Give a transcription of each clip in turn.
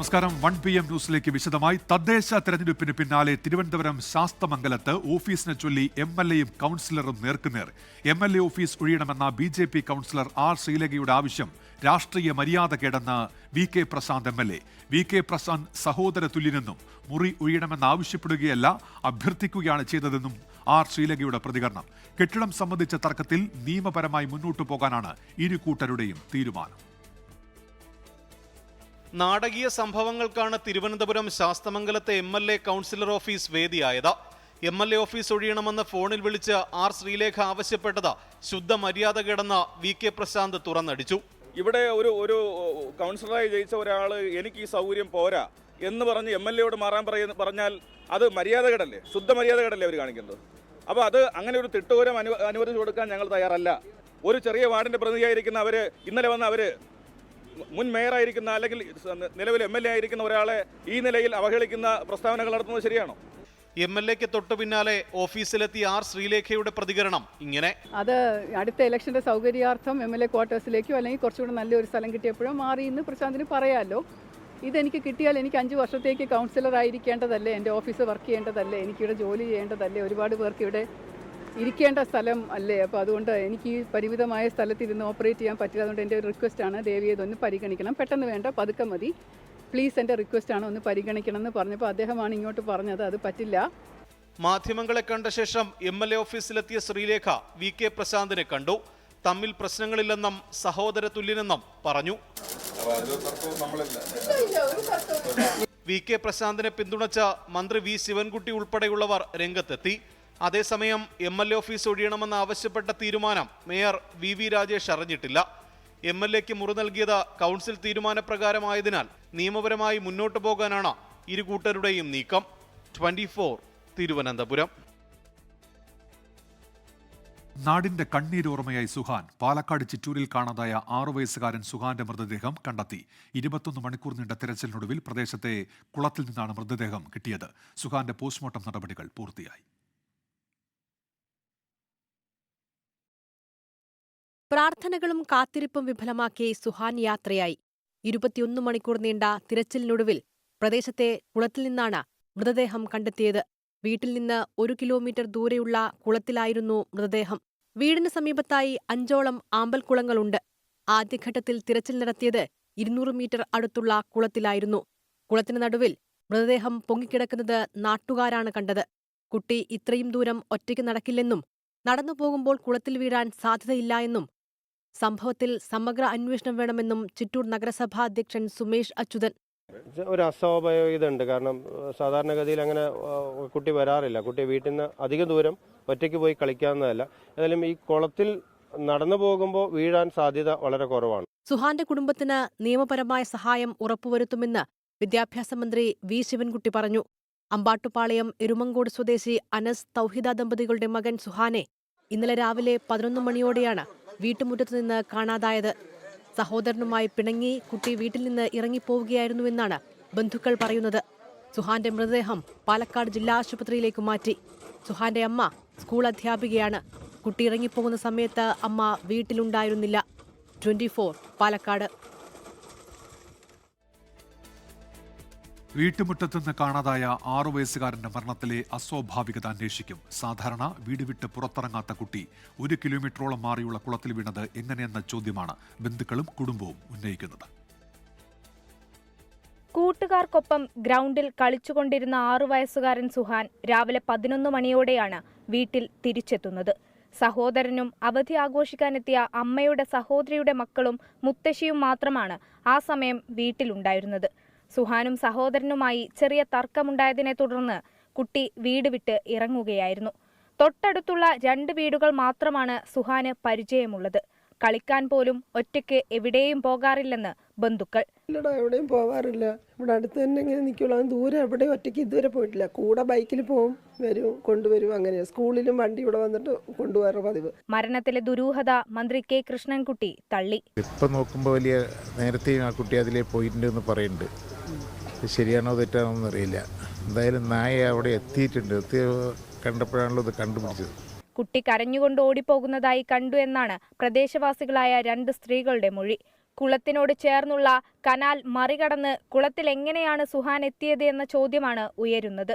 നമസ്കാരം. 1 PM ന്യൂസിലേക്ക് വിശദമായി. തദ്ദേശ തെരഞ്ഞെടുപ്പിന് പിന്നാലെ തിരുവനന്തപുരം ശാസ്തമംഗലത്ത് ഓഫീസിനെ ചൊല്ലി MLAയും കൗൺസിലറും നേർക്കുനേർ. MLA ഓഫീസ് ഒഴിയണമെന്ന BJP കൗൺസിലർ R. ശ്രീലേഖയുടെ ആവശ്യം രാഷ്ട്രീയ മര്യാദകേടെന്ന് VK Prashant MLA. VK Prashant സഹോദര തുല്യനെന്നും മുറി ഒഴിയണമെന്ന് ആവശ്യപ്പെടുകയല്ല അഭ്യർത്ഥിക്കുകയാണ് ചെയ്തതെന്നും R. ശ്രീലേഖയുടെ പ്രതികരണം. കെട്ടിടം സംബന്ധിച്ച തർക്കത്തിൽ നിയമപരമായി മുന്നോട്ടു പോകാനാണ് ഇരു കൂട്ടരുടെയും തീരുമാനം. നാടകീയ സംഭവങ്ങൾക്കാണ് തിരുവനന്തപുരം ശാസ്തമംഗലത്തെ MLA കൗൺസിലർ ഓഫീസ് വേദിയായത്. MLA ഓഫീസ് ഒഴിയണമെന്ന് ഫോണിൽ വിളിച്ച് R. ശ്രീലേഖ ആവശ്യപ്പെട്ടത് ശുദ്ധ മര്യാദകേടെന്ന് VK പ്രശാന്ത് തുറന്നടിച്ചു. ഇവിടെ ഒരു കൗൺസിലറായി ജയിച്ച ഒരാൾ എനിക്ക് ഈ സൗകര്യം പോരാ എന്ന് പറഞ്ഞ് MLAയോട് മാറാൻ പറഞ്ഞാൽ അത് മര്യാദകേടല്ലേ, ശുദ്ധ മര്യാദകേടല്ലേ അവർ കാണിക്കുന്നത്. അപ്പോൾ അത് അങ്ങനെ ഒരു തിട്ടൂരം അനുവദിച്ചു കൊടുക്കാൻ ഞങ്ങൾ തയ്യാറല്ല. ഒരു ചെറിയ വാർഡിൻ്റെ പ്രതിനിധിയായിരിക്കുന്ന അവർ ഇന്നലെ വന്ന അവർ മുൻ മേയറായിരിക്കുന്ന അല്ലെങ്കിൽ നിലവിൽ MLA ആയിരിക്കുന്ന ഒരാളെ ഈ നിലയിൽ അവഹേളിക്കുന്ന പ്രസ്താവനകൾ നടത്തുന്നത് ശരിയാണോ? MLAക്ക് തൊട്ടു പിന്നാലെ ഓഫീസിലെത്തിയ R. ശ്രീലേഖയുടെ പ്രതികരണം ഇങ്ങനെ: അത് അടുത്ത ഇലക്ഷന്റെ സൗകര്യാർത്ഥം MLA ക്വാർട്ടേഴ്സിലേക്കോ അല്ലെങ്കിൽ കുറച്ചുകൂടെ നല്ലൊരു സ്ഥലം കിട്ടിയപ്പോഴും മാറി എന്ന് പ്രശാന്തിന് പറയാമല്ലോ. ഇതെനിക്ക് കിട്ടിയാൽ എനിക്ക് 5 വർഷത്തേക്ക് കൗൺസിലർ ആയിരിക്കേണ്ടതല്ലേ, എൻ്റെ ഓഫീസ് വർക്ക് ചെയ്യേണ്ടതല്ലേ, എനിക്കിവിടെ ജോലി ചെയ്യേണ്ടതല്ലേ, ഒരുപാട് പേർക്ക് ഇവിടെ ഇരിക്കേണ്ട സ്ഥലം അല്ലേ. അപ്പോൾ അതുകൊണ്ട് എനിക്ക് ഈ പരിമിതമായ സ്ഥലത്തിരുന്ന് ഓപ്പറേറ്റ് ചെയ്യാൻ പറ്റില്ല. അതുകൊണ്ട് എൻ്റെ ഒരു റിക്വസ്റ്റാണ്, ദയവ് ഇതൊന്ന് പരിഗണിക്കണം, പെട്ടെന്ന് വേണ്ട, പതുക്കെ മതി, പ്ലീസ് എൻ്റെ റിക്വസ്റ്റാണ്, ഒന്ന് പരിഗണിക്കണം എന്ന് പറഞ്ഞപ്പോൾ അദ്ദേഹമാണ് ഇങ്ങോട്ട് പറഞ്ഞത് അത് പറ്റില്ല. മാധ്യമങ്ങളെ കണ്ട ശേഷം MLA ഓഫീസിലെത്തിയ ശ്രീലേഖ VK പ്രശാന്തിനെ കണ്ടു. തമ്മിൽ പ്രശ്നങ്ങളില്ലെന്നും സഹോദര തുല്യനെന്നും പറഞ്ഞു. VK പ്രശാന്തിനെ പിന്തുണച്ച മന്ത്രി V. ശിവൻകുട്ടി ഉൾപ്പെടെയുള്ളവർ രംഗത്തെത്തി. അതേസമയം MLA ഓഫീസ് ഒഴിയണമെന്ന് ആവശ്യപ്പെട്ട തീരുമാനം മേയർ VV രാജേഷ് അറിഞ്ഞിട്ടില്ല. MLAക്ക് മുറി നൽകിയത് കൗൺസിൽ തീരുമാനപ്രകാരമായതിനാൽ നിയമപരമായി മുന്നോട്ടു പോകാനാണ് ഇരു കൂട്ടരുടെയും നീക്കം. 24 തിരുവനന്തപുരം. നാടിന്റെ കണ്ണീരോർമ്മയായി സുഹാൻ. പാലക്കാട് ചിറ്റൂരിൽ കാണാതായ 6 വയസ്സുകാരൻ സുഹാന്റെ മൃതദേഹം കണ്ടെത്തി. 21 മണിക്കൂർ നീണ്ട തിരച്ചിലിനൊടുവിൽ പ്രദേശത്തെ കുളത്തിൽ നിന്നാണ് മൃതദേഹം കിട്ടിയത്. സുഹാന്റെ പോസ്റ്റ്മോർട്ടം നടപടികൾ പൂർത്തിയായി. പ്രാർത്ഥനകളും കാത്തിരിപ്പും വിഫലമാക്കി സുഹാൻ യാത്രയായി. 21 മണിക്കൂർ നീണ്ട തിരച്ചിലിനൊടുവിൽ പ്രദേശത്തെ കുളത്തിൽ നിന്നാണ് മൃതദേഹം കണ്ടെത്തിയത്. വീട്ടിൽ നിന്ന് 1 കിലോമീറ്റർ ദൂരെയുള്ള കുളത്തിലായിരുന്നു മൃതദേഹം. വീടിന് സമീപത്തായി 5ഓളം ആമ്പൽക്കുളങ്ങളുണ്ട്. ആദ്യഘട്ടത്തിൽ തിരച്ചിൽ നടത്തിയത് 200 മീറ്റർ അടുത്തുള്ള കുളത്തിലായിരുന്നു. കുളത്തിന് നടുവിൽ മൃതദേഹം പൊങ്ങിക്കിടക്കുന്നത് നാട്ടുകാരാണ് കണ്ടത്. കുട്ടി ഇത്രയും ദൂരം ഒറ്റയ്ക്ക് നടക്കില്ലെന്നും നടന്നു പോകുമ്പോൾ കുളത്തിൽ വീഴാൻ സാധ്യതയില്ല എന്നും സംഭവത്തിൽ സമഗ്ര അന്വേഷണം വേണമെന്നും ചിറ്റൂർ നഗരസഭാ അധ്യക്ഷൻ സുമേഷ് അച്യുതൻ. ഒരു അസ്വാഭാവികത ഉണ്ട്. കാരണം സാധാരണഗതിയിൽ അങ്ങനെ കുട്ടി വരാറില്ല. കുട്ടി വീട്ടിൽ നിന്ന് അധികം ദൂരം ഒറ്റയ്ക്ക് പോയി കളിക്കാവുന്നതല്ല. ഏതായാലും ഈ കുളത്തിൽ നടന്നു പോകുമ്പോൾ വീഴാൻ സാധ്യത വളരെ കുറവാണ്. സുഹാന്റെ കുടുംബത്തിന് നിയമപരമായ സഹായം ഉറപ്പുവരുത്തുമെന്ന് വിദ്യാഭ്യാസ മന്ത്രി V. ശിവൻകുട്ടി പറഞ്ഞു. അമ്പാട്ടുപാളയം എരുമങ്കോട് സ്വദേശി അനസ് തൗഹിദ ദമ്പതികളുടെ മകൻ സുഹാനെ ഇന്നലെ രാവിലെ 11 മണിയോടെയാണ് വീട്ടുമുറ്റത്ത് നിന്ന് കാണാതായത്. സഹോദരനുമായി പിണങ്ങി കുട്ടി വീട്ടിൽ നിന്ന് ഇറങ്ങിപ്പോവുകയായിരുന്നുവെന്നാണ് ബന്ധുക്കൾ പറയുന്നത്. സുഹാന്റെ മൃതദേഹം പാലക്കാട് ജില്ലാ ആശുപത്രിയിലേക്ക് മാറ്റി. സുഹാന്റെ അമ്മ സ്കൂൾ അധ്യാപികയാണ്. കുട്ടി ഇറങ്ങിപ്പോകുന്ന സമയത്ത് അമ്മ വീട്ടിലുണ്ടായിരുന്നില്ല. 24 പാലക്കാട്. വീട്ടുമുറ്റത്തുനിന്ന് കാണാതായ 6 വയസ്സുകാരന്റെ മരണത്തിലെ അസ്വാഭാവികത അന്വേഷിക്കും. സാധാരണ വീട് വിട്ട് പുറത്തിറങ്ങാത്ത കുട്ടി 1 കിലോമീറ്ററോളം മാറിയുള്ള കുളത്തിൽ വീണത് എങ്ങനെയെന്ന ചോദ്യമാണ് ബന്ധുക്കളും കുടുംബവും ഉന്നയിക്കുന്നത്. കൂട്ടുകാർക്കൊപ്പം ഗ്രൗണ്ടിൽ കളിച്ചുകൊണ്ടിരുന്ന 6 വയസ്സുകാരൻ സുഹാൻ രാവിലെ 11 മണിയോടെയാണ് വീട്ടിൽ തിരിച്ചെത്തുന്നത്. സഹോദരനും അവധി ആഘോഷിക്കാനെത്തിയ അമ്മയുടെ സഹോദരിയുടെ മക്കളും മുത്തശ്ശിയും മാത്രമാണ് ആ സമയം വീട്ടിലുണ്ടായിരുന്നത്. സുഹാനും സഹോദരനുമായി ചെറിയ തർക്കമുണ്ടായതിനെ തുടർന്ന് കുട്ടി വീട് വിട്ട് ഇറങ്ങുകയായിരുന്നു. തൊട്ടടുത്തുള്ള 2 വീടുകൾ മാത്രമാണ് സുഹാന് പരിചയമുള്ളത്. കളിക്കാൻ പോലും ഒറ്റയ്ക്ക് എവിടെയും പോകാറില്ലെന്ന് ബന്ധുക്കൾ. എവിടെയും പോകാറില്ല, ഇവിടെ അടുത്ത് തന്നെ ഇങ്ങനെ നിൽക്കുള്ളൂ. ദൂരെ എവിടെയും ഒറ്റയ്ക്ക് ഇതുവരെ പോയിട്ടില്ല. കൂടെ ബൈക്കിൽ പോവും, വരും, കൊണ്ടുവരും. അങ്ങനെയാ സ്കൂളിലും വണ്ടി ഇവിടെ വന്നിട്ട് കൊണ്ടുപോകാറ് പതിവ്. മരണത്തിലെ ദുരൂഹത മന്ത്രി K. കൃഷ്ണൻകുട്ടി തള്ളി. ഇപ്പൊ നോക്കുമ്പോൾ വലിയ നേരത്തെയും ആ കുട്ടി അതിലേ പോയിട്ടുണ്ടെന്ന് പറയുന്നുണ്ട്. ശരിയാണോ തെറ്റാണോ എന്നറിയില്ല. എന്തായാലും നായ അവിടെ എത്തിയിട്ടുണ്ട്. കണ്ടപ്പോഴാണല്ലോ ഇത് കണ്ടുപിടിച്ചത്. കുട്ടി കരഞ്ഞുകൊണ്ട് ഓടിപ്പോകുന്നതായി കണ്ടു എന്നാണ് പ്രദേശവാസികളായ 2 സ്ത്രീകളുടെ മൊഴി. കുളത്തിനോട് ചേർന്നുള്ള കനാൽ മറികടന്ന് കുളത്തിൽ എങ്ങനെയാണ് സുഹാൻ എത്തിയത് എന്ന ചോദ്യമാണ് ഉയരുന്നത്.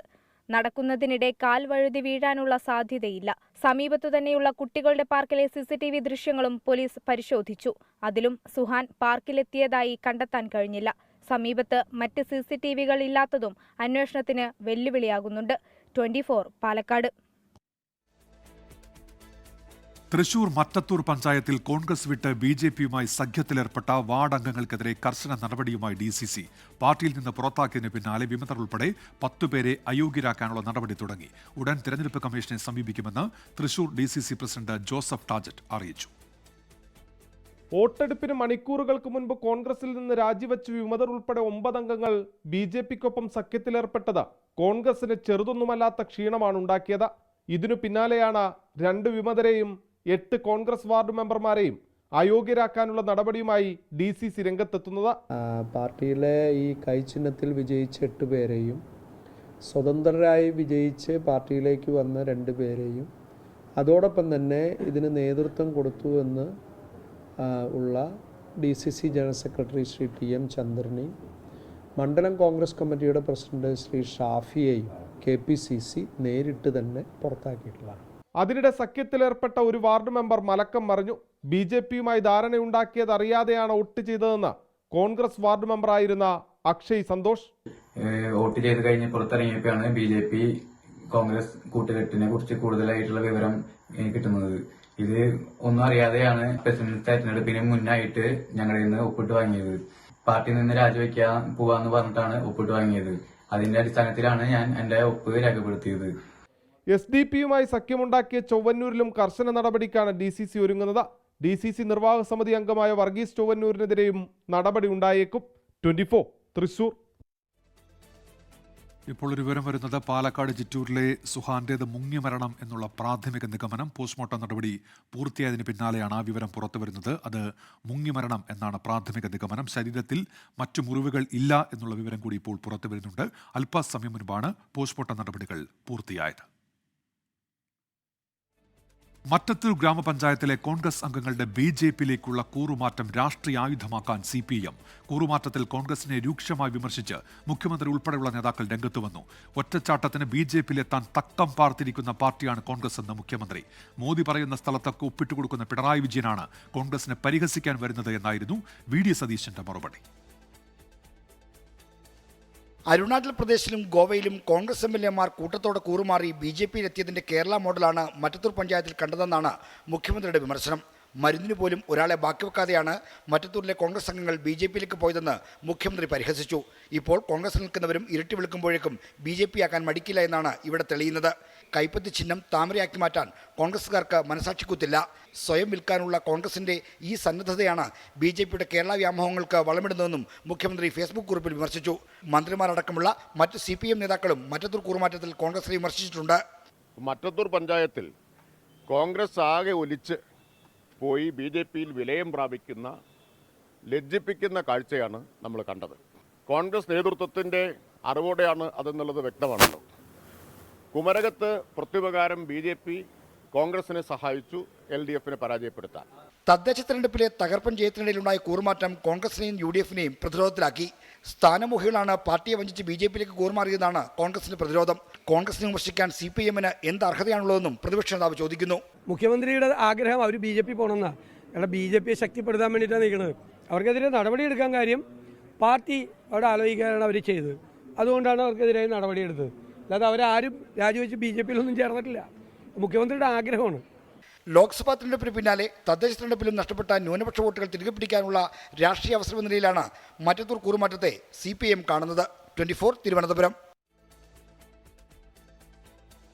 നടക്കുന്നതിനിടെ കാൽ വഴുതി വീഴാനുള്ള സാധ്യതയില്ല. സമീപത്തു തന്നെയുള്ള കുട്ടികളുടെ പാർക്കിലെ CCTV ദൃശ്യങ്ങളും പോലീസ് പരിശോധിച്ചു. അതിലും സുഹാൻ പാർക്കിലെത്തിയതായി കണ്ടെത്താൻ കഴിഞ്ഞില്ല. സമീപത്ത് മറ്റ് CCTVകൾ ഇല്ലാത്തതും അന്വേഷണത്തിന് വെല്ലുവിളിയാകുന്നുണ്ട്. 24 പാലക്കാട്. തൃശൂർ മറ്റത്തൂർ പഞ്ചായത്തിൽ കോൺഗ്രസ് വിട്ട് BJPയുമായി സഖ്യത്തിലേർപ്പെട്ട വാർഡ് അംഗങ്ങൾക്കെതിരെ കർശന നടപടിയുമായി DCC. പാർട്ടിയിൽ നിന്ന് പുറത്താക്കിയതിന് പിന്നാലെ വിമതർ ഉൾപ്പെടെ 10 പേരെ അയോഗ്യരാക്കാനുള്ള നടപടി തുടങ്ങി. ഉടൻ തെരഞ്ഞെടുപ്പ് കമ്മീഷനെ സമീപിക്കുമെന്ന് തൃശൂർ DCC പ്രസിഡന്റ് ജോസഫ് ടാജറ്റ് അറിയിച്ചു. വോട്ടെടുപ്പിന് മണിക്കൂറുകൾക്ക് മുൻപ് കോൺഗ്രസിൽ നിന്ന് രാജിവെച്ച് വിമതർ ഉൾപ്പെടെ 9 അംഗങ്ങൾ BJPക്കൊപ്പം സഖ്യത്തിലേർപ്പെട്ടത് കോൺഗ്രസിന് ചെറുതൊന്നുമല്ലാത്ത ക്ഷീണമാണ് ഉണ്ടാക്കിയത്. ഇതിനു പിന്നാലെയാണ് 2 വിമതരെയും 8 കോൺഗ്രസ് വാർഡ് മെമ്പർമാരെയും അയോഗ്യരാക്കാനുള്ള നടപടിയുമായി DCC രംഗത്തെത്തുന്നത്. പാർട്ടിയിലെ ഈ കൈച്ചിഹ്നത്തിൽ വിജയിച്ച 8 പേരെയും സ്വതന്ത്രരായി വിജയിച്ച് പാർട്ടിയിലേക്ക് വന്ന 2 പേരെയും അതോടൊപ്പം തന്നെ ഇതിന് നേതൃത്വം കൊടുത്തു എന്ന് ഉള്ള DCC general secretary Shri TM ചന്ദ്രനെയും മണ്ഡലം കോൺഗ്രസ് കമ്മിറ്റിയുടെ പ്രസിഡന്റ് ശ്രീ ഷാഫിയെയും KPCC നേരിട്ട് തന്നെ പുറത്താക്കിയിട്ടുള്ളതാണ്. അതിനിടെ സഖ്യത്തിലേർപ്പെട്ട ഒരു വാർഡ് മെമ്പർ മലക്കം മറിഞ്ഞു. BJPയുമായി ധാരണയുണ്ടാക്കിയത് അറിയാതെയാണ് വോട്ട് ചെയ്തതെന്ന് കോൺഗ്രസ് വാർഡ് മെമ്പറായിരുന്ന അക്ഷയ് സന്തോഷ്. വോട്ട് ചെയ്ത് കഴിഞ്ഞ് പുറത്തിറങ്ങിയപ്പോഴാണ് BJP കോൺഗ്രസ് കൂട്ടുകെട്ടിനെ കുറിച്ച് കൂടുതലായിട്ടുള്ള വിവരം കിട്ടുന്നത്. ഇത് ഒന്നും അറിയാതെയാണ് പ്രസിഡന്റ് തെരഞ്ഞെടുപ്പിന് മുന്നായിട്ട് ഞങ്ങളിൽ നിന്ന് ഒപ്പിട്ട് വാങ്ങിയത്. പാർട്ടിയിൽ നിന്ന് രാജിവെക്കാൻ പോവാന്ന് പറഞ്ഞിട്ടാണ് ഒപ്പിട്ട് വാങ്ങിയത്. അതിന്റെ അടിസ്ഥാനത്തിലാണ് ഞാൻ എന്റെ ഒപ്പ് രേഖപ്പെടുത്തിയത്. SDP-യുമായി സഖ്യമുണ്ടാക്കിയ ചൊവ്വന്നൂരിലും കർശന നടപടിക്കാണ് DCC ഒരുങ്ങുന്നത്. DCC നിർവാഹക സമിതി അംഗമായ വർഗീസ് ചൊവ്വന്നൂരിനെതിരെയും നടപടി ഉണ്ടായേക്കും. 24 തൃശൂർ. ഇപ്പോൾ ഒരു വിവരം വരുന്നത് പാലക്കാട് ചിറ്റൂരിലെ സുഹാന്റേത് മുങ്ങിമരണം എന്നുള്ള പ്രാഥമിക നിഗമനം. പോസ്റ്റ്മോർട്ടം നടപടി പൂർത്തിയായതിന് പിന്നാലെയാണ് ആ വിവരം പുറത്തുവരുന്നത്. അത് മുങ്ങിമരണം എന്നാണ് പ്രാഥമിക നിഗമനം. ശരീരത്തിൽ മറ്റു മുറിവുകൾ ഇല്ല എന്നുള്ള വിവരം കൂടി ഇപ്പോൾ പുറത്തു വരുന്നുണ്ട്. അല്പസമയം മുൻപാണ് പോസ്റ്റ്മോർട്ടം നടപടികൾ പൂർത്തിയായത്. മറ്റത്തൂർ ഗ്രാമപഞ്ചായത്തിലെ കോൺഗ്രസ് അംഗങ്ങളുടെ BJPയിലേക്കുള്ള കൂറുമാറ്റം രാഷ്ട്രീയ ആയുധമാക്കാൻ CPM. കൂറുമാറ്റത്തിൽ കോൺഗ്രസിനെ രൂക്ഷമായി വിമർശിച്ച് മുഖ്യമന്ത്രി ഉൾപ്പെടെയുള്ള നേതാക്കൾ രംഗത്തു വന്നു. ഒറ്റച്ചാട്ടത്തിന് BJPയിലെത്താൻ തക്കം പാർത്തിരിക്കുന്ന പാർട്ടിയാണ് കോൺഗ്രസ് എന്ന് മുഖ്യമന്ത്രി. മോദി പറയുന്ന സ്ഥലത്തൊക്കെ ഒപ്പിട്ടുകൊടുക്കുന്ന പിണറായി വിജയനാണ് കോൺഗ്രസിനെ പരിഹസിക്കാൻ വരുന്നത് എന്നായിരുന്നു VD സതീശന്റെ മറുപടി. അരുണാചൽ പ്രദേശിലും ഗോവയിലും കോൺഗ്രസ് MLA-മാർ കൂട്ടത്തോടെ കൂറുമാറി BJPയിലെത്തിയതിന്റെ കേരള മോഡലാണ് മറ്റത്തൂർ പഞ്ചായത്തിൽ കണ്ടതെന്നാണ് മുഖ്യമന്ത്രിയുടെ വിമർശനം. മരുന്നിന് പോലും ഒരാളെ ബാക്കി വെക്കാതെയാണ് മറ്റത്തൂരിലെ കോൺഗ്രസ് അംഗങ്ങൾ BJPയിലേക്ക് പോയതെന്ന് മുഖ്യമന്ത്രി പരിഹസിച്ചു. ഇപ്പോൾ കോൺഗ്രസിൽ നിൽക്കുന്നവരും ഇരട്ടി വിളിക്കുമ്പോഴേക്കും BJPയാക്കാൻ മടിക്കില്ല എന്നാണ് ഇവിടെ തെളിയുന്നത്. കൈപ്പത്തി ചിഹ്നം താമരയാക്കി മാറ്റാൻ കോൺഗ്രസുകാർക്ക് മനസാക്ഷിക്കുത്തില്ല. സ്വയം വിൽക്കാനുള്ള കോൺഗ്രസിന്റെ ഈ സന്നദ്ധതയാണ് BJPയുടെ കേരള വ്യാമോഹങ്ങൾക്ക് വളമിടുന്നതെന്നും മുഖ്യമന്ത്രി ഫേസ്ബുക്ക് കുറിപ്പിൽ വിമർശിച്ചു. മന്ത്രിമാരടക്കമുള്ള മറ്റ് CPM നേതാക്കളും മറ്റത്തൂർ കൂറുമാറ്റത്തിൽ കോൺഗ്രസിനെ വിമർശിച്ചിട്ടുണ്ട്. മറ്റത്തൂർ പഞ്ചായത്തിൽ കോൺഗ്രസ് ആകെ ഒലിച്ച് പോയി BJPയിൽ വിലയം പ്രാപിക്കുന്ന ലജ്ജിപ്പിക്കുന്ന കാഴ്ചയാണ് നമ്മൾ കണ്ടത്. കോൺഗ്രസ് നേതൃത്വത്തിൻ്റെ അറിവോടെയാണ് അതെന്നുള്ളത് വ്യക്തമാണല്ലോ. കുമരകത്ത് പ്രത്യുപകാരം BJP കോൺഗ്രസിനെ സഹായിച്ചു LDFനെ പരാജയപ്പെടുത്താൻ. തദ്ദേശ തെരഞ്ഞെടുപ്പിലെ തകർപ്പൻ ജയത്തിനിടയിലുണ്ടായ കൂറുമാറ്റം കോൺഗ്രസിനെയും UDFനെയും പ്രതിരോധത്തിലാക്കി. സ്ഥാനമോഹികളാണ് പാർട്ടിയെ വഞ്ചിച്ച് BJPയിലേക്ക് കൂറുമാറിയതാണ് കോൺഗ്രസിന്റെ പ്രതിരോധം. കോൺഗ്രസിനെ വിമർശിക്കാൻ CPM-ന് എന്ത് അർഹതയാണുള്ളതെന്നും പ്രതിപക്ഷ നേതാവ് ചോദിക്കുന്നു. മുഖ്യമന്ത്രിയുടെ ആഗ്രഹം അവർ BJP പോകണമെന്നാണ്. കാരണം BJPയെ ശക്തിപ്പെടുത്താൻ വേണ്ടിയിട്ടാണ് നിൽക്കുന്നത്. അവർക്കെതിരെ നടപടിയെടുക്കാൻ കാര്യം പാർട്ടി അവിടെ ആലോചിക്കാനാണ് അവർ ചെയ്തത്. അതുകൊണ്ടാണ് അവർക്കെതിരെ നടപടിയെടുത്തത്. അല്ലാതെ അവരാരും രാജിവെച്ച് BJPയിലൊന്നും ചേർന്നിട്ടില്ല. മുഖ്യമന്ത്രിയുടെ ആഗ്രഹമാണ്. ലോക്സഭാ തെരഞ്ഞെടുപ്പിന് പിന്നാലെ തദ്ദേശ തെരഞ്ഞെടുപ്പിലും നഷ്ടപ്പെട്ട ന്യൂനപക്ഷ വോട്ടുകൾ തിരികെ പിടിക്കാനുള്ള രാഷ്ട്രീയ അവസരം എന്ന നിലയിലാണ് മറ്റത്തൂർ കൂറുമാറ്റത്തെ CPM കാണുന്നത്. 24 തിരുവനന്തപുരം.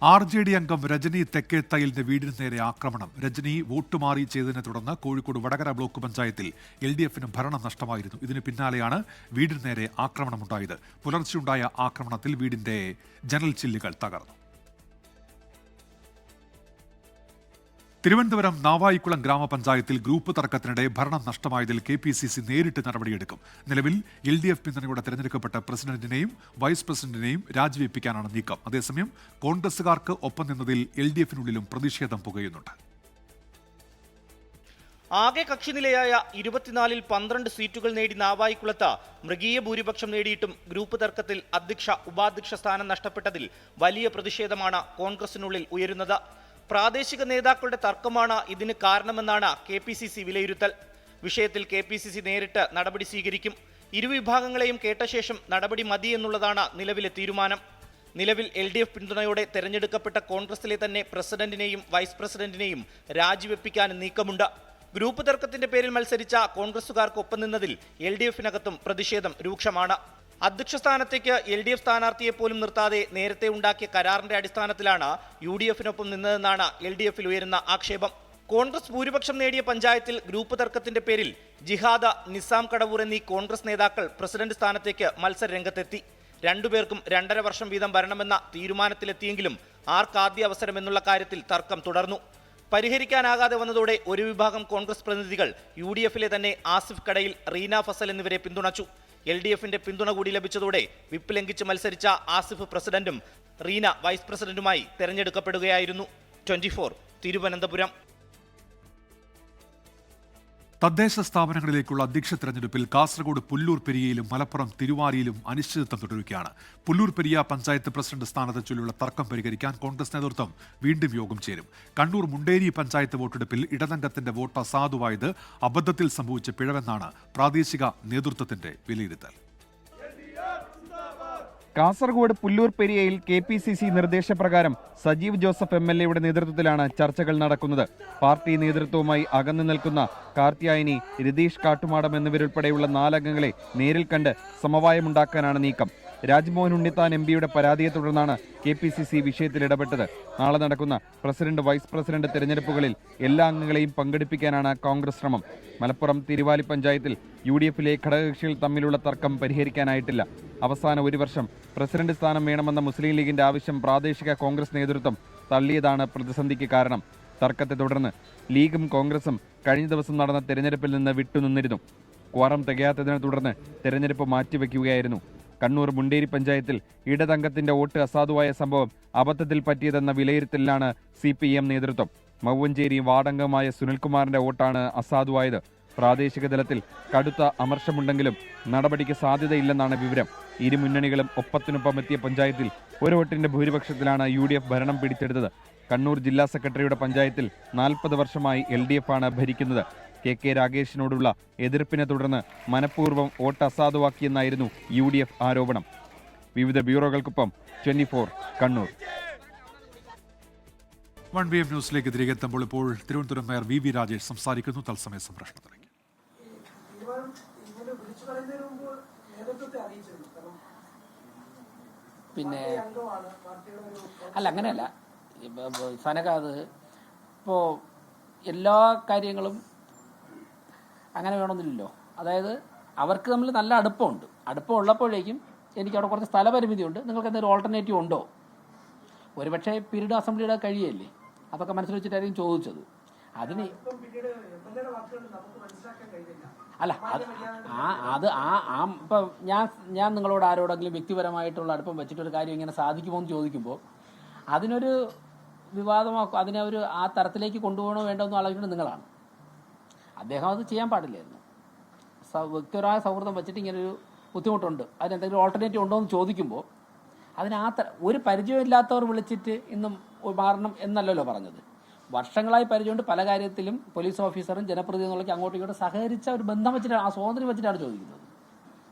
RJD അംഗം രജനി തെക്കേത്തയിലിന്റെ വീടിന് നേരെ ആക്രമണം. രജനി വോട്ടുമാറി ചെയ്തതിനെ തുടർന്ന് കോഴിക്കോട് വടകര ബ്ലോക്ക് പഞ്ചായത്തിൽ LDFന് ഭരണം നഷ്ടമായിരുന്നു. ഇതിന് പിന്നാലെയാണ് വീടിന് നേരെ ആക്രമണമുണ്ടായത്. പുലർച്ചെയുണ്ടായ ആക്രമണത്തിൽ വീടിന്റെ ജനൽ ചില്ലുകൾ തകർന്നു. തിരുവനന്തപുരം നാവായിക്കുളം ഗ്രാമപഞ്ചായത്തിൽ ഗ്രൂപ്പ് തർക്കത്തിനിടെ ഭരണം നഷ്ടമായതിൽ KPCC നേരിട്ട് നടപടിയെടുക്കും. നിലവിൽ LDF പിന്തുണയോടെ തെരഞ്ഞെടുക്കപ്പെട്ട പ്രസിഡന്റിനെയും വൈസ് പ്രസിഡന്റിനെയും രാജിവെപ്പിക്കാനാണ് നീക്കം. അതേസമയം കോൺഗ്രസുകാർക്ക് ഒപ്പം നിന്നതിൽ LDFനുള്ളിലും പ്രതിഷേധം പുകയുന്നുണ്ട്. ആകെ കക്ഷിനിലയായ 24-ൽ 12 സീറ്റുകൾ നേടി നാവായിക്കുളത്ത് മൃഗീയ ഭൂരിപക്ഷം നേടിയിട്ടും ഗ്രൂപ്പ് തർക്കത്തിൽ അധ്യക്ഷ ഉപാധ്യക്ഷ സ്ഥാനം നഷ്ടപ്പെട്ടതിൽ വലിയ പ്രതിഷേധമാണ് കോൺഗ്രസിനുള്ളിൽ ഉയരുന്നത്. പ്രാദേശിക നേതാക്കളുടെ തർക്കമാണ് ഇതിന് കാരണമെന്നാണ് KPCC വിലയിരുത്തൽ. വിഷയത്തിൽ KPCC നേരിട്ട് നടപടി സ്വീകരിക്കും. ഇരുവിഭാഗങ്ങളെയും കേട്ട ശേഷം നടപടി മതിയെന്നുള്ളതാണ് നിലവിലെ തീരുമാനം. നിലവിൽ LDF പിന്തുണയോടെ തെരഞ്ഞെടുക്കപ്പെട്ട കോൺഗ്രസിലെ തന്നെ പ്രസിഡന്റിനെയും വൈസ് പ്രസിഡന്റിനെയും രാജിവെപ്പിക്കാൻ നീക്കമുണ്ട്. ഗ്രൂപ്പ് തർക്കത്തിന്റെ പേരിൽ മത്സരിച്ച കോൺഗ്രസുകാർക്കൊപ്പം നിന്നതിൽ LDF-നകത്തും പ്രതിഷേധം രൂക്ഷമാണ്. അധ്യക്ഷ സ്ഥാനത്തേക്ക് LDF സ്ഥാനാർത്ഥിയെ പോലും നിർത്താതെ നേരത്തെ ഉണ്ടാക്കിയ കരാറിന്റെ അടിസ്ഥാനത്തിലാണ് UDF-നൊപ്പം നിന്നതെന്നാണ് LDF-ൽ ഉയരുന്ന ആക്ഷേപം. കോൺഗ്രസ് ഭൂരിപക്ഷം നേടിയ പഞ്ചായത്തിൽ ഗ്രൂപ്പ് തർക്കത്തിന്റെ പേരിൽ ജിഹാദ, നിസാം കടവൂർ എന്നീ കോൺഗ്രസ് നേതാക്കൾ പ്രസിഡന്റ് സ്ഥാനത്തേക്ക് മത്സര രംഗത്തെത്തി. രണ്ടുപേർക്കും 2.5 വർഷം വീതം ഭരണമെന്ന തീരുമാനത്തിലെത്തിയെങ്കിലും ആർക്കാദ്യ അവസരം എന്നുള്ള കാര്യത്തിൽ തർക്കം തുടർന്നു. പരിഹരിക്കാനാകാതെ വന്നതോടെ ഒരു വിഭാഗം കോൺഗ്രസ് പ്രതിനിധികൾ UDF-ലെ തന്നെ ആസിഫ് കടയിൽ, റീന ഫസൽ എന്നിവരെ പിന്തുണച്ചു. LDF-ന്റെ പിന്തുണ കൂടി ലഭിച്ചതോടെ വിപ്പ് ലംഘിച്ച് മത്സരിച്ച ആസിഫ് പ്രസിഡന്റും റീന വൈസ് പ്രസിഡന്റുമായി തെരഞ്ഞെടുക്കപ്പെടുകയായിരുന്നു. 24 തിരുവനന്തപുരം. തദ്ദേശ സ്ഥാപനങ്ങളിലേക്കുള്ള അധ്യക്ഷ തെരഞ്ഞെടുപ്പിൽ കാസർഗോഡ് പുല്ലൂർ പെരിയയിലും മലപ്പുറം തിരുവാരിയിലും അനിശ്ചിതത്വം തുടരുകയാണ്. പുല്ലൂർ പെരിയ പഞ്ചായത്ത് പ്രസിഡന്റ് സ്ഥാനത്തെ ചൊല്ലിയുള്ള തർക്കം പരിഹരിക്കാൻ കോൺഗ്രസ് നേതൃത്വം വീണ്ടും യോഗം ചേരും. കണ്ണൂർ മുണ്ടേരി പഞ്ചായത്ത് വോട്ടെടുപ്പിൽ ഇടതംഗത്തിന്റെ വോട്ട് അസാധുവായത് അബദ്ധത്തിൽ സംഭവിച്ച പിഴവെന്നാണ് പ്രാദേശിക നേതൃത്വത്തിന്റെ വിലയിരുത്തൽ. കാസർഗോഡ് പുല്ലൂർ പെരിയയിൽ KPCC നിർദ്ദേശപ്രകാരം സജീവ് ജോസഫ് MLA-യുടെ നേതൃത്വത്തിലാണ് ചർച്ചകൾ നടക്കുന്നത്. പാർട്ടി നേതൃത്വവുമായി അകന്നു നിൽക്കുന്ന കാർത്യായനി, രതീഷ് കാട്ടുമാടം എന്നിവരുൾപ്പെടെയുള്ള 4 അംഗങ്ങളെ നേരിൽ കണ്ട് സമവായമുണ്ടാക്കാനാണ് നീക്കം. രാജ്മോഹൻ ഉണ്ണിത്താൻ MP-യുടെ പരാതിയെ തുടർന്നാണ് KPCC വിഷയത്തിൽ ഇടപെട്ടത്. നാളെ നടക്കുന്ന പ്രസിഡന്റ്, വൈസ് പ്രസിഡന്റ് തെരഞ്ഞെടുപ്പുകളിൽ എല്ലാ അംഗങ്ങളെയും പങ്കെടുപ്പിക്കാനാണ് കോൺഗ്രസ് ശ്രമം. മലപ്പുറം തിരുവാലി പഞ്ചായത്തിൽ UDF-ലെ ഘടകകക്ഷികൾ തമ്മിലുള്ള തർക്കം പരിഹരിക്കാനായിട്ടില്ല. അവസാന 1 വർഷം പ്രസിഡന്റ് സ്ഥാനം വേണമെന്ന മുസ്ലിം ലീഗിന്റെ ആവശ്യം പ്രാദേശിക കോൺഗ്രസ് നേതൃത്വം തള്ളിയതാണ് പ്രതിസന്ധിക്ക് കാരണം. തർക്കത്തെ തുടർന്ന് ലീഗും കോൺഗ്രസും കഴിഞ്ഞ ദിവസം നടന്ന തെരഞ്ഞെടുപ്പിൽ നിന്ന് വിട്ടുനിന്നിരുന്നു. ക്വാറം തികയാത്തതിനെ തുടർന്ന് തെരഞ്ഞെടുപ്പ് മാറ്റിവെക്കുകയായിരുന്നു. കണ്ണൂർ മുണ്ടേരി പഞ്ചായത്തിൽ ഇടതംഗത്തിന്റെ വോട്ട് അസാധുവായ സംഭവം അബദ്ധത്തിൽ പറ്റിയതെന്ന വിലയിരുത്തലിലാണ് CPM നേതൃത്വം. മൗവഞ്ചേരി വാർഡംഗമായ സുനിൽകുമാറിന്റെ വോട്ടാണ് അസാധുവായത്. പ്രാദേശിക തലത്തിൽ കടുത്ത അമർഷമുണ്ടെങ്കിലും നടപടിക്ക് സാധ്യതയില്ലെന്നാണ് വിവരം. ഇരു മുന്നണികളും ഒപ്പത്തിനൊപ്പം എത്തിയ പഞ്ചായത്തിൽ 1 വോട്ടിന്റെ ഭൂരിപക്ഷത്തിലാണ് UDF ഭരണം പിടിച്ചെടുത്തത്. കണ്ണൂർ ജില്ലാ സെക്രട്ടറിയുടെ പഞ്ചായത്തിൽ 40 വർഷമായി LDF-ആണ് ഭരിക്കുന്നത്. KK രാഗേഷിനോടുള്ള എതിർപ്പിനെ തുടർന്ന് മനഃപൂർവ്വം വോട്ട് അസാധുവാക്കിയെന്നായിരുന്നു UDF ആരോപണം. വിവിധ ബ്യൂറോകൾക്കൊപ്പം 24 കണ്ണൂർ. 1BM ന്യൂസിലേക്ക് തിരികെ എത്തുമ്പോൾ ഇപ്പോൾ തിരുവനന്തപുരം മേയർ VV രാജേഷ് സംസാരിക്കുന്നു. തത്സമയ സംപ്രേഷണത്തിലേക്ക്. പിന്നെ അല്ല, അങ്ങനെയല്ല സനക, അത് ഇപ്പോൾ എല്ലാ കാര്യങ്ങളും അങ്ങനെ വേണമെന്നില്ലല്ലോ. അതായത് അവർക്ക് തമ്മിൽ നല്ല അടുപ്പമുണ്ട്. അടുപ്പം ഉള്ളപ്പോഴേക്കും എനിക്ക് അവിടെ കുറച്ച് സ്ഥലപരിമിതിയുണ്ട്, നിങ്ങൾക്ക് എന്തെങ്കിലും ഓൾട്ടർനേറ്റീവ് ഉണ്ടോ? ഒരുപക്ഷെ പീരീഡ് അസംബ്ലിയുടെ കഴിയല്ലേ, അതൊക്കെ മനസ്സിൽ വെച്ചിട്ടായിരിക്കും ചോദിച്ചത്. അതിന് അല്ല, അത് ഇപ്പം ഞാൻ നിങ്ങളോട് ആരോടെങ്കിലും വ്യക്തിപരമായിട്ടുള്ള അടുപ്പം വെച്ചിട്ടൊരു കാര്യം ഇങ്ങനെ സാധിക്കുമോ എന്ന് ചോദിക്കുമ്പോൾ അതിനൊരു വിവാദമാക്കും, അതിനെ ഒരു ആ തരത്തിലേക്ക് കൊണ്ടുപോകണോ വേണ്ടോ എന്ന് ആലോചിക്കുന്നത് നിങ്ങളാണ്. അദ്ദേഹം അത് ചെയ്യാൻ പാടില്ലായിരുന്നു. വ്യക്തിപരമായ സൗഹൃദം വെച്ചിട്ട് ഇങ്ങനൊരു ബുദ്ധിമുട്ടുണ്ട്, അതിനെന്തെങ്കിലും ഓൾട്ടർനേറ്റീവ് ഉണ്ടോ എന്ന് ചോദിക്കുമ്പോൾ അതിന് ഒരു പരിചയമില്ലാത്തവർ വിളിച്ചിട്ട് ഇന്നും മാറണം എന്നല്ലല്ലോ പറഞ്ഞത്. വർഷങ്ങളായി പരിചയമുണ്ട്, പല കാര്യത്തിലും പോലീസ് ഓഫീസറും ജനപ്രതിനിധികളൊക്കെ അങ്ങോട്ടും ഇങ്ങോട്ടും സഹകരിച്ച ഒരു ബന്ധം വെച്ചിട്ടാണ്, ആ സ്വാതന്ത്ര്യം വെച്ചിട്ടാണ് ചോദിക്കുന്നത്.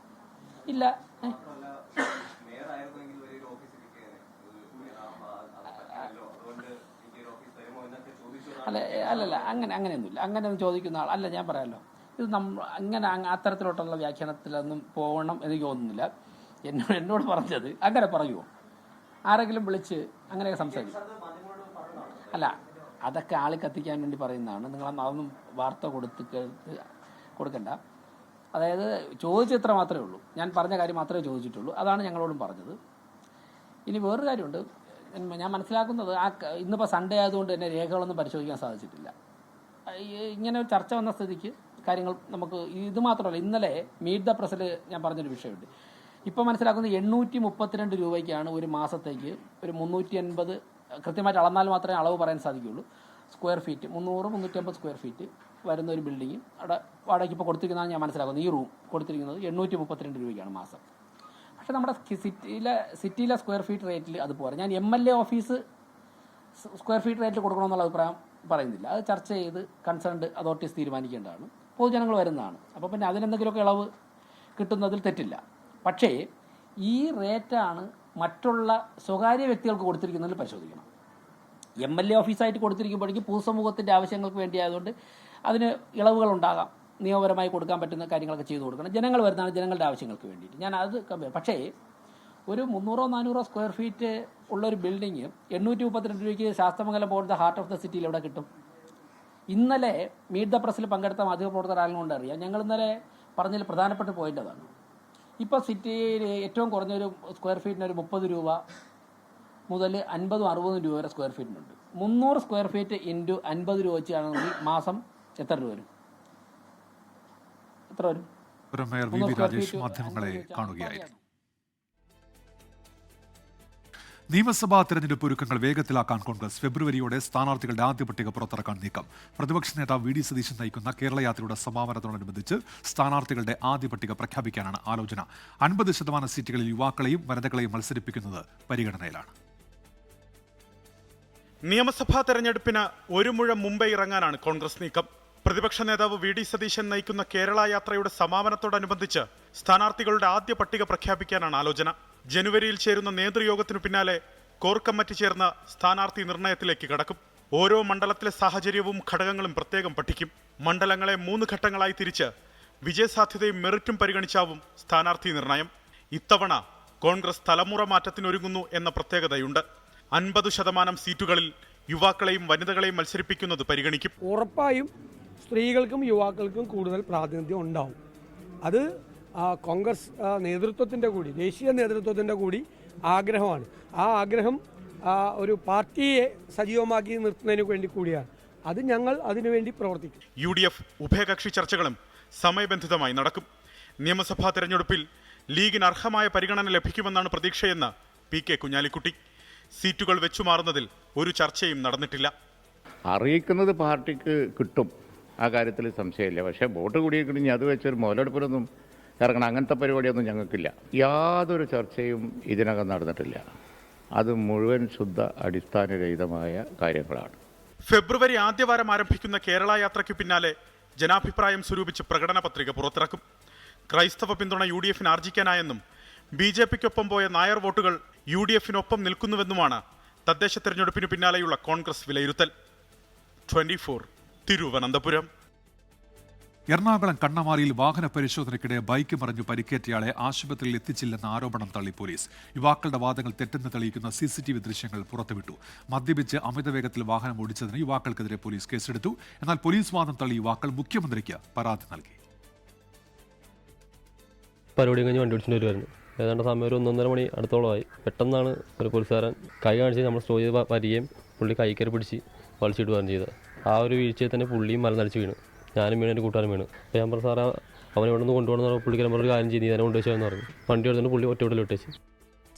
ഇല്ല, അല്ലല്ല, അങ്ങനെയൊന്നുമില്ല. അങ്ങനെയൊന്നും ചോദിക്കുന്ന ആൾ അല്ല, ഞാൻ പറയാമല്ലോ. ഇത് അങ്ങനെ അത്തരത്തിലോട്ടുള്ള വ്യാഖ്യാനത്തിലൊന്നും പോകണം എനിക്ക് തോന്നുന്നില്ല. എന്നോട് പറഞ്ഞത് അങ്ങനെ പറയുമോ? ആരെങ്കിലും വിളിച്ച് അങ്ങനെയൊക്കെ സംസാരിക്കും? അല്ല, അതൊക്കെ ആളി കത്തിക്കാൻ വേണ്ടി പറയുന്നതാണ്. നിങ്ങൾ അതൊന്നും വാർത്ത കൊടുക്കണ്ട. അതായത് ചോദിച്ചത്ര മാത്രമേ ഉള്ളൂ, ഞാൻ പറഞ്ഞ കാര്യം മാത്രമേ ചോദിച്ചിട്ടുള്ളൂ. അതാണ് ഞങ്ങളോടും പറഞ്ഞത്. ഇനി വേറൊരു കാര്യമുണ്ട്, ഞാൻ മനസ്സിലാക്കുന്നത് ഇന്നിപ്പോൾ സൺഡേ ആയതുകൊണ്ട് തന്നെ രേഖകളൊന്നും പരിശോധിക്കാൻ സാധിച്ചിട്ടില്ല. ഇങ്ങനെ ഒരു ചർച്ച വന്ന സ്ഥിതിക്ക് കാര്യങ്ങൾ നമുക്ക് ഇത് മാത്രമല്ല, ഇന്നലെ മീറ്റ് ദ പ്രസിൽ ഞാൻ പറഞ്ഞൊരു വിഷയമുണ്ട്. ഇപ്പോൾ മനസ്സിലാക്കുന്നത് 832 രൂപയ്ക്കാണ് ഒരു മാസത്തേക്ക് ഒരു 380, കൃത്യമായിട്ട് അളന്നാൽ മാത്രമേ അളവ് പറയാൻ സാധിക്കുകയുള്ളൂ, സ്ക്വയർ ഫീറ്റ്, 350 സ്ക്വയർ ഫീറ്റ് വരുന്ന ഒരു ബിൽഡിംഗ് അവിടെ വാടകയ്ക്ക് ഇപ്പോൾ കൊടുത്തിരിക്കുന്നതാണ് ഞാൻ മനസ്സിലാക്കുന്നത്. ഈ റൂം കൊടുത്തിരിക്കുന്നത് 832 രൂപയ്ക്കാണ് മാസം. പക്ഷേ നമ്മുടെ സിറ്റിയിലെ സ്ക്വയർ ഫീറ്റ് റേറ്റിൽ അത് പോരാ. ഞാൻ MLA ഓഫീസ് സ്ക്വയർ ഫീറ്റ് റേറ്റിൽ കൊടുക്കണമെന്നുള്ള അഭിപ്രായം പറയുന്നില്ല. അത് ചർച്ച ചെയ്ത് കൺസേൺഡ് അതോറിറ്റീസ് തീരുമാനിക്കേണ്ടതാണ്. പൊതുജനങ്ങൾ വരുന്നതാണ്. അപ്പോൾ പിന്നെ അതിനെന്തെങ്കിലുമൊക്കെ ഇളവ് കിട്ടുന്നതിൽ തെറ്റില്ല. പക്ഷേ ഈ റേറ്റാണ് മറ്റുള്ള സ്വകാര്യ വ്യക്തികൾക്ക് കൊടുത്തിരിക്കുന്നതിൽ പരിശോധിക്കണം. MLA ഓഫീസായിട്ട് കൊടുത്തിരിക്കുമ്പോഴേക്കും പൊതുസമൂഹത്തിൻ്റെ ആവശ്യങ്ങൾക്ക് വേണ്ടിയായതുകൊണ്ട് അതിന് ഇളവുകളുണ്ടാകാം. നിയമപരമായി കൊടുക്കാൻ പറ്റുന്ന കാര്യങ്ങളൊക്കെ ചെയ്തു കൊടുക്കണം. ജനങ്ങൾ വരുന്നതാണ് ജനങ്ങളുടെ ആവശ്യങ്ങൾക്ക് വേണ്ടിയിട്ട്. ഞാൻ അത് പക്ഷേ ഒരു 300-400 സ്ക്വയർ ഫീറ്റ് ഉള്ളൊരു ബിൽഡിങ് 832 രൂപയ്ക്ക് ശാസ്തമംഗലം പോലത്തെ ഹാർട്ട് ഓഫ് ദ സിറ്റിയിൽ എവിടെ കിട്ടും? ഇന്നലെ മീറ്റ് ദ പ്രസ്സിൽ പങ്കെടുത്ത മാധ്യമപ്രവർത്തകരാളുകൊണ്ട് അറിയാം. ഞങ്ങൾ ഇന്നലെ പറഞ്ഞതിൽ പ്രധാനപ്പെട്ട പോയിന്റ് അതാണ്. ഇപ്പോൾ സിറ്റിയിൽ ഏറ്റവും കുറഞ്ഞൊരു സ്ക്വയർ ഫീറ്റിന് ഒരു 30 രൂപ മുതൽ 50-60 രൂപ വരെ സ്ക്വയർ ഫീറ്റിനുണ്ട്. 300 സ്ക്വയർ ഫീറ്റ് ഇൻറ്റു 50 രൂപ വെച്ചാണെങ്കിൽ മാസം എത്ര രൂപ വരും? എത്ര വരും? മേയർ വി രാജേഷ് മാധ്യമങ്ങളെ കാണുകയായിരുന്നു. നിയമസഭാ തെരഞ്ഞെടുപ്പ് ഒരുക്കങ്ങൾ വേഗത്തിലാക്കാൻ കോൺഗ്രസ് ഫെബ്രുവരിയോടെ സ്ഥാനാർത്ഥികളുടെ ആദ്യ പട്ടിക പുറത്തിറക്കാൻ നീക്കം. പ്രതിപക്ഷ നേതാവ് VD സതീശൻ നയിക്കുന്ന കേരള യാത്രയുടെ സമാപനത്തോടനുബന്ധിച്ച് സ്ഥാനാർത്ഥികളുടെ ആദ്യ പട്ടിക പ്രഖ്യാപിക്കാനാണ് ആലോചന. 50% സീറ്റുകളിൽ യുവാക്കളെയും വനിതകളെയും മത്സരിപ്പിക്കുന്നത് പരിഗണനയിലാണ്. നിയമസഭാ തെരഞ്ഞെടുപ്പിന് ഒരു മുഴം മുമ്പേ ഇറങ്ങാനാണ് കോൺഗ്രസ് നീക്കം. പ്രതിപക്ഷ നേതാവ് VD സതീശൻ നയിക്കുന്ന കേരള യാത്രയുടെ സമാപനത്തോടനുബന്ധിച്ച് സ്ഥാനാർത്ഥികളുടെ ആദ്യ പട്ടിക പ്രഖ്യാപിക്കാനാണ് ആലോചന. ജനുവരിയിൽ ചേരുന്ന നേതൃയോഗത്തിനു പിന്നാലെ കോർ കമ്മിറ്റി ചേർന്ന സ്ഥാനാർത്ഥി നിർണയത്തിലേക്ക് കടക്കും. ഓരോ മണ്ഡലത്തിലെ സാഹചര്യവും ഘടകങ്ങളും പ്രത്യേകം പഠിക്കും. മണ്ഡലങ്ങളെ 3 ഘട്ടങ്ങളായി തിരിച്ച് വിജയസാധ്യതയും മെറിറ്റും പരിഗണിച്ചാവും സ്ഥാനാർത്ഥി നിർണയം. ഇത്തവണ കോൺഗ്രസ് തലമുറ മാറ്റത്തിനൊരുങ്ങുന്നു എന്ന പ്രത്യേകതയുണ്ട്. 50% സീറ്റുകളിൽ യുവാക്കളെയും വനിതകളെയും മത്സരിപ്പിക്കുന്നത് പരിഗണിക്കും. ഉറപ്പായും സ്ത്രീകൾക്കും യുവാക്കൾക്കും കൂടുതൽ പ്രാതിനിധ്യം ഉണ്ടാവും. അത് കോൺഗ്രസ് നേതൃത്വത്തിൻ്റെ കൂടി ദേശീയ നേതൃത്വത്തിൻ്റെ കൂടി ആഗ്രഹമാണ്. ആ ആഗ്രഹം ഒരു പാർട്ടിയെ സജീവമാക്കി നിർത്തുന്നതിന് വേണ്ടി കൂടിയാണ്. അത് ഞങ്ങൾ അതിനുവേണ്ടി പ്രവർത്തിക്കും. UDF ഉഭയകക്ഷി ചർച്ചകളും സമയബന്ധിതമായി നടക്കും. നിയമസഭാ തെരഞ്ഞെടുപ്പിൽ ലീഗിന് അർഹമായ പരിഗണന ലഭിക്കുമെന്നാണ് പ്രതീക്ഷയെന്ന് PK കുഞ്ഞാലിക്കുട്ടി. സീറ്റുകൾ വെച്ചുമാറുന്നതിൽ ഒരു ചർച്ചയും നടന്നിട്ടില്ല. അറിയിക്കുന്നത് പാർട്ടിക്ക് കിട്ടും, ആ കാര്യത്തിൽ സംശയമില്ല. പക്ഷേ വോട്ട് കൂടിയിരിക്കണമെങ്കിൽ അത് വെച്ചൊരു മുതലെടുപ്പിലൊന്നും ഇറങ്ങണം, അങ്ങനത്തെ പരിപാടിയൊന്നും ഞങ്ങൾക്കില്ല. യാതൊരു ചർച്ചയും ഇതിനകം നടന്നിട്ടില്ല. അത് മുഴുവൻ ശുദ്ധ അടിസ്ഥാനരഹിതമായ കാര്യങ്ങളാണ്. ഫെബ്രുവരി ആദ്യവാരം ആരംഭിക്കുന്ന കേരള യാത്രയ്ക്ക് പിന്നാലെ ജനാഭിപ്രായം സ്വരൂപിച്ച് പ്രകടന പത്രിക പുറത്തിറക്കും. ക്രൈസ്തവ പിന്തുണ UDFന് ആർജിക്കാനായെന്നും BJPക്കൊപ്പം പോയ നായർ വോട്ടുകൾ UDFനൊപ്പം നിൽക്കുന്നുവെന്നുമാണ് തദ്ദേശ തെരഞ്ഞെടുപ്പിന് പിന്നാലെയുള്ള കോൺഗ്രസ് വിലയിരുത്തൽ. 24 തിരുവനന്തപുരം. എറണാകുളം കണ്ണമാലിയിൽ വാഹന പരിശോധനയ്ക്കിടെ ബൈക്ക് മറിഞ്ഞു പരിക്കേറ്റയാളെ ആശുപത്രിയിൽ എത്തിച്ചില്ലെന്ന ആരോപണം തള്ളി പോലീസ്. യുവാക്കളുടെ വാദങ്ങൾ തെറ്റെന്ന് തെളിയിക്കുന്ന CCTV ദൃശ്യങ്ങൾ പുറത്തുവിട്ടു. മദ്യപിച്ച് അമിതവേഗത്തിൽ വാഹനം ഓടിച്ചതിന് യുവാക്കൾക്കെതിരെ പോലീസ് കേസെടുത്തു. എന്നാൽ പോലീസ് വാദം തള്ളി യുവാക്കൾ മുഖ്യമന്ത്രിക്ക് പരാതി നൽകി. പരിപാടി കഴിഞ്ഞ് വണ്ടി ഓടിച്ചിട്ട് വരുമായിരുന്നു. ഏതാണ്ട് സമയം ഒരു 1-1.5 മണി അടുത്തോളമായി. പെട്ടെന്നാണ് ഒരു പോലീസുകാരൻ കൈ കാണിച്ച് നമ്മൾ സ്റ്റോ ചെയ്ത് വരികയും പുള്ളി കൈ കയറി പിടിച്ച് വലിച്ചിട്ട് വരികയും ചെയ്തത്. ആ ഒരു വീഴ്ചയിൽ തന്നെ പുള്ളിയും മലനടിച്ച് വീണ്, ഞാനും വീണ്, എൻ്റെ കൂട്ടുകാരും വീണ്. അപ്പോൾ ഞാൻ പറഞ്ഞു, സാറേ അവനെ ഇവിടെ നിന്ന് കൊണ്ടുപോകണമെന്ന് പുള്ളിക്കാരൻ പറഞ്ഞൊരു കാര്യം ചെയ്ത് ഞാൻ കൊണ്ടുവച്ചാന്ന് പറഞ്ഞു. വണ്ടി എടുത്തുകൊണ്ട് പുള്ളി ഒറ്റ വിടൽ വിട്ടേച്ച്.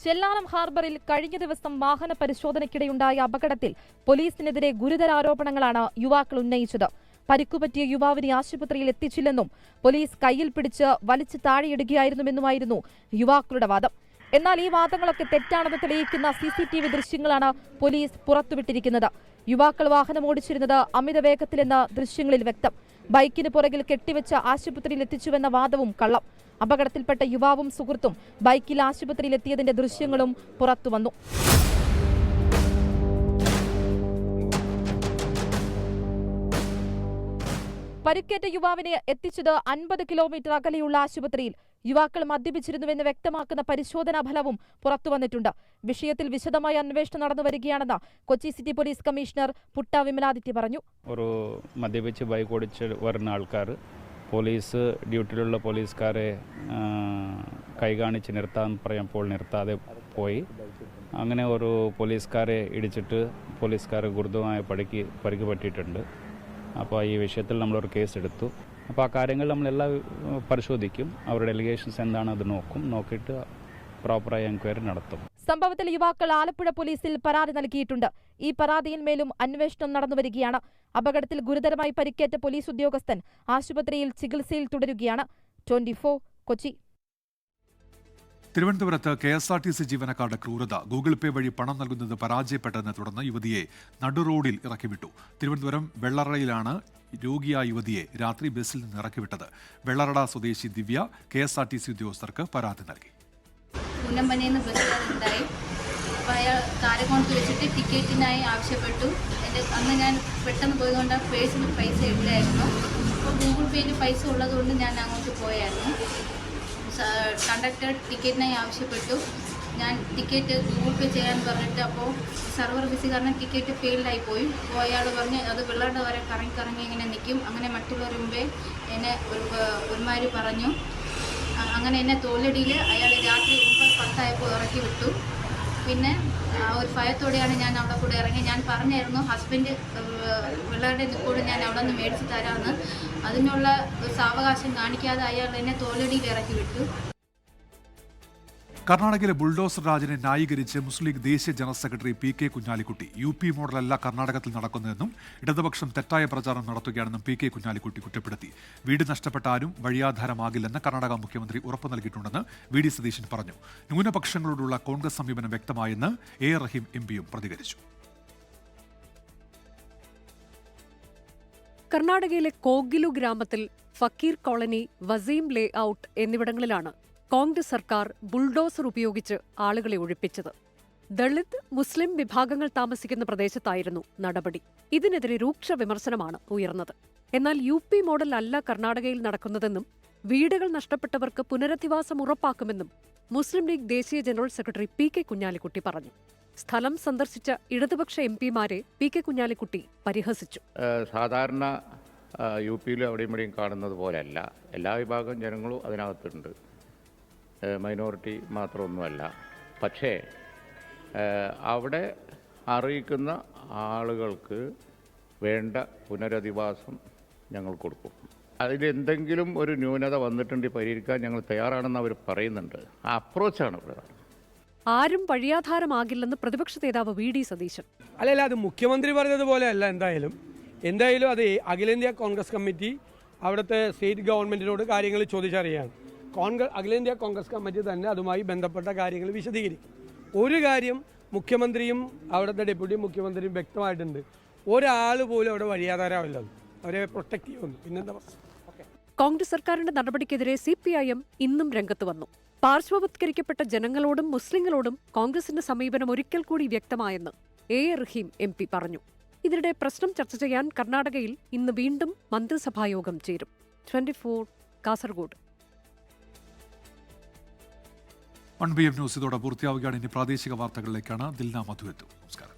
ചെല്ലാനം ഹാർബറിൽ കഴിഞ്ഞ ദിവസം വാഹന പരിശോധനയ്ക്കിടെയുണ്ടായ അപകടത്തിൽ പോലീസിനെതിരെ ഗുരുതര ആരോപണങ്ങളാണ് യുവാക്കൾ ഉന്നയിച്ചത്. പരിക്കുപറ്റിയ യുവാവിനെ ആശുപത്രിയിൽ എത്തിച്ചില്ലെന്നും പോലീസ് കയ്യിൽ പിടിച്ച് വലിച്ചു താഴെയിടുകയായിരുന്നുവെന്നുമായിരുന്നു യുവാക്കളുടെ വാദം. എന്നാൽ ഈ വാദങ്ങളൊക്കെ തെറ്റാണെന്ന് തെളിയിക്കുന്ന CCTV ദൃശ്യങ്ങളാണ് പോലീസ് പുറത്തുവിട്ടിരിക്കുന്നത്. യുവാക്കൾ വാഹനം ഓടിച്ചിരുന്നത് അമിത വേഗത്തിലെന്ന് ദൃശ്യങ്ങളിൽ വ്യക്തം. ബൈക്കിന് പുറകിൽ കെട്ടിവെച്ച ആശുപത്രിയിൽ എത്തിച്ചുവെന്ന വാദവും കള്ളം. അപകടത്തിൽപ്പെട്ട യുവാവും സുഹൃത്തും ബൈക്കിൽ ആശുപത്രിയിൽ എത്തിയതിന്റെ ദൃശ്യങ്ങളും പുറത്തുവന്നു. പരിക്കേറ്റ യുവാവിനെ എത്തിച്ചത് 50 കിലോമീറ്റർ അകലെയുള്ള ആശുപത്രിയിൽ. യുവാക്കൾ മദ്യപിച്ചിരുന്നുവെന്ന് വ്യക്തമാക്കുന്ന പരിശോധനാ ഫലവും പുറത്തുവന്നിട്ടുണ്ട്. വിഷയത്തിൽ വിശദമായ അന്വേഷണം നടന്നുവരികയാണെന്ന് Kochi city police commissioner Putta Vimaladitya പറഞ്ഞു. ഒരു മദ്യപിച്ച് ബൈക്ക് ഓടിച്ച് വരുന്ന ആൾക്കാർ പോലീസ് ഡ്യൂട്ടിയിലുള്ള പോലീസുകാരെ കൈ കാണിച്ച് നിർത്താൻ പറയുമ്പോൾ നിർത്താതെ പോയി. അങ്ങനെ ഒരു പോലീസുകാരെ ഇടിച്ചിട്ട് പോലീസുകാർ ഗുരുതരമായ പരിക്ക് പറ്റിയിട്ടുണ്ട്. അപ്പോൾ ഈ വിഷയത്തിൽ നമ്മളൊരു കേസ് എടുത്തു. അപ്പോൾ ആ കാര്യങ്ങൾ നമ്മളെല്ലാം പരിശോധിക്കും. അവരുടെ എലിഗേഷൻസ് എന്താണ് അത് നോക്കിയിട്ട് പ്രോപ്പറായി എൻക്വയറി നടത്തും. സംഭവത്തിൽ യുവാക്കൾ ആലപ്പുഴ പോലീസിൽ പരാതി നൽകിയിട്ടുണ്ട്. ഈ പരാതിയിൽ മേലും അന്വേഷണം നടന്നുവരികയാണ്. അപകടത്തിൽ ഗുരുതരമായി പരിക്കേറ്റ പോലീസ് ഉദ്യോഗസ്ഥൻ ആശുപത്രിയിൽ ചികിത്സയിൽ തുടരുകയാണ്. 24 കൊച്ചി. തിരുവനന്തപുരത്ത് KSRTC ജീവനക്കാരുടെ ക്രൂരത. ഗൂഗിൾ പേ വഴി പണം നൽകുന്നത് പരാജയപ്പെട്ടതിനെ തുടർന്ന് യുവതിയെ നടുറോഡിൽ ഇറക്കിവിട്ടു. തിരുവനന്തപുരം വെള്ളറയിലാണ് രോഗിയായ യുവതിയെ രാത്രി ബസ്സിൽ നിന്ന് ഇറക്കിവിട്ടത്. വെള്ളറട സ്വദേശി ദിവ്യ KSRTC ഉദ്യോഗസ്ഥർക്ക് പരാതി നൽകി. ഉന്നമ്പനേന്ന് ബസ്സിലുണ്ടായി. അപ്പോൾ അയാൾ കാരക്കോണത്ത് വെച്ചിട്ട് ടിക്കറ്റിനായി ആവശ്യപ്പെട്ടു. അന്ന് ഞാൻ പെട്ടെന്ന് പോയതുകൊണ്ട് പേഴ്സിൽ പൈസ ഇല്ലായിരുന്നു. അപ്പോൾ ഗൂഗിൾ പേയിൽ പൈസ ഉള്ളതുകൊണ്ട് ഞാൻ അങ്ങോട്ട് പോയായിരുന്നു. കണ്ടക്ടർ ടിക്കറ്റിനായി ആവശ്യപ്പെട്ടു. ഞാൻ ടിക്കറ്റ് ഗൂഗിൾ പേ ചെയ്യാൻ പറഞ്ഞിട്ട് അപ്പോൾ സർവർ ബിസി കാരണം ടിക്കറ്റ് ഫെയിൽഡായി പോയി. അപ്പോൾ അയാൾ പറഞ്ഞ് അത് വെള്ളയുടെ വരെ കറങ്ങി ഇങ്ങനെ നിൽക്കും. അങ്ങനെ മറ്റുള്ളവർ മുമ്പേ എന്നെ ഒരുമാതിരി പറഞ്ഞു. അങ്ങനെ എന്നെ തോലടിയിൽ അയാൾ രാത്രി 9:10 ഇറക്കി വിട്ടു. പിന്നെ ഒരു ഭയത്തോടെയാണ് ഞാൻ അവിടെ കൂടെ ഇറങ്ങി. ഞാൻ പറഞ്ഞായിരുന്നു ഹസ്ബൻഡ് പിള്ളേരുടെ കൂടെ ഞാൻ അവിടെ നിന്ന് മേടിച്ച് തരാമെന്ന്. അതിനുള്ള ഒരു സാവകാശം കാണിക്കാതെ അയാൾ എന്നെ തോലടിയിൽ ഇറക്കി വിട്ടു. കർണാടകയിലെ ബുൾഡോസർ രാജിനെ ന്യായീകരിച്ച് മുസ്ലിം ലീഗ് ദേശീയ general secretary PK Kunhalikutty. UP മോഡലല്ല കർണാടകത്തിൽ നടക്കുന്നതെന്നും ഇടതുപക്ഷം തെറ്റായ പ്രചാരണം നടത്തുകയാണെന്നും PK കുഞ്ഞാലിക്കുട്ടി കുറ്റപ്പെടുത്തി. വീട് നഷ്ടപ്പെട്ട ആരും വഴിയാധാരമാകില്ലെന്ന് കർണാടക മുഖ്യമന്ത്രി ഉറപ്പു നൽകിയിട്ടുണ്ടെന്ന് VD സതീശൻ പറഞ്ഞു. ന്യൂനപക്ഷങ്ങളോടുള്ള കോൺഗ്രസ് സമീപനം വ്യക്തമായെന്ന് A. റഹീം MPയും പ്രതികരിച്ചു. കർണാടകയിലെ കോഗിലു ഗ്രാമത്തിൽ ഫക്കീർ കോളനി, വസീം ലേ ഔട്ട് എന്നിവിടങ്ങളിലാണ് കോൺഗ്രസ് സർക്കാർ ബുൾഡോസർ ഉപയോഗിച്ച് ആളുകളെ ഒഴിപ്പിച്ചത്. ദളിത്, മുസ്ലിം വിഭാഗങ്ങൾ താമസിക്കുന്ന പ്രദേശത്തായിരുന്നു നടപടി. ഇതിനെതിരെ രൂക്ഷ വിമർശനമാണ് ഉയർന്നത്. എന്നാൽ UP മോഡൽ അല്ല കർണാടകയിൽ നടക്കുന്നതെന്നും വീടുകൾ നഷ്ടപ്പെട്ടവർക്ക് പുനരധിവാസം ഉറപ്പാക്കുമെന്നും മുസ്ലിം ലീഗ് ദേശീയ ജനറൽ സെക്രട്ടറി PK കുഞ്ഞാലിക്കുട്ടി പറഞ്ഞു. സ്ഥലം സന്ദർശിച്ച ഇടതുപക്ഷ MPമാരെ PK കുഞ്ഞാലിക്കുട്ടി പരിഹസിച്ചു. സാധാരണ UPയിലും അവിടെയും ഇവിടെയും കാണുന്നത് പോലെയല്ല. എല്ലാ വിഭാഗം ജനങ്ങളും അതിനകത്തുണ്ട്. മൈനോറിറ്റി മാത്രമൊന്നുമല്ല. പക്ഷേ അവിടെ അറിയിക്കുന്ന ആളുകൾക്ക് വേണ്ട പുനരധിവാസം ഞങ്ങൾ കൊടുക്കും. അതിലെന്തെങ്കിലും ഒരു ന്യൂനത വന്നിട്ടുണ്ടെങ്കിൽ പരിഹരിക്കാൻ ഞങ്ങൾ തയ്യാറാണെന്ന് അവർ പറയുന്നുണ്ട്. ആ അപ്രോച്ചാണ് പ്രധാനം. ആരും വഴിയാധാരമാകില്ലെന്ന് പ്രതിപക്ഷ നേതാവ് VD സതീശൻ. അല്ലല്ല, അത് മുഖ്യമന്ത്രി പറഞ്ഞതുപോലെ അല്ല. എന്തായാലും അത് അഖിലേന്ത്യാ കോൺഗ്രസ് കമ്മിറ്റി അവിടുത്തെ സ്റ്റേറ്റ് ഗവൺമെൻറ്റിനോട് കാര്യങ്ങൾ ചോദിച്ചറിയാണ്. അഖിലേന്ത്യാ കോൺഗ്രസ് കമ്മിറ്റി തന്നെ അതുമായി ബന്ധപ്പെട്ട കാര്യങ്ങൾ വിശദീകരിക്കും. ഒരു കാര്യം മുഖ്യമന്ത്രിയും അവിടുത്തെ ഡെപ്യൂട്ടി മുഖ്യമന്ത്രിയും വ്യക്തമായിട്ടുണ്ട്. ഒരാൾ പോലും അവിടെ വഴിയാധാരമില്ല. അവരെ പ്രൊട്ടക്ട് ചെയ്യുന്നു. പിന്നെന്താ പ്രശ്നം? കോൺഗ്രസ് സർക്കാരിന്റെ നടപടിക്കെതിരെ CPIM ഇന്നും രംഗത്ത് വന്നു. പാർശ്വവത്കരിക്കപ്പെട്ട ജനങ്ങളോടും മുസ്ലിങ്ങളോടും കോൺഗ്രസിന്റെ സമീപനം ഒരിക്കൽ കൂടി വ്യക്തമായെന്ന് A. റഹീം MP പറഞ്ഞു. ഇതിനിടെ പ്രശ്നം ചർച്ച ചെയ്യാൻ കർണാടകയിൽ ഇന്ന് വീണ്ടും മന്ത്രിസഭായോഗം ചേരും. 24 കാസർഗോഡ്. 1BM ന്യൂസ് ഇതോടെ പൂർത്തിയാവുകയാണ്. ഇനി പ്രാദേശിക വാർത്തകളിലേക്കാണ്. ദിൽന മധു എത്തും. നമസ്കാരം.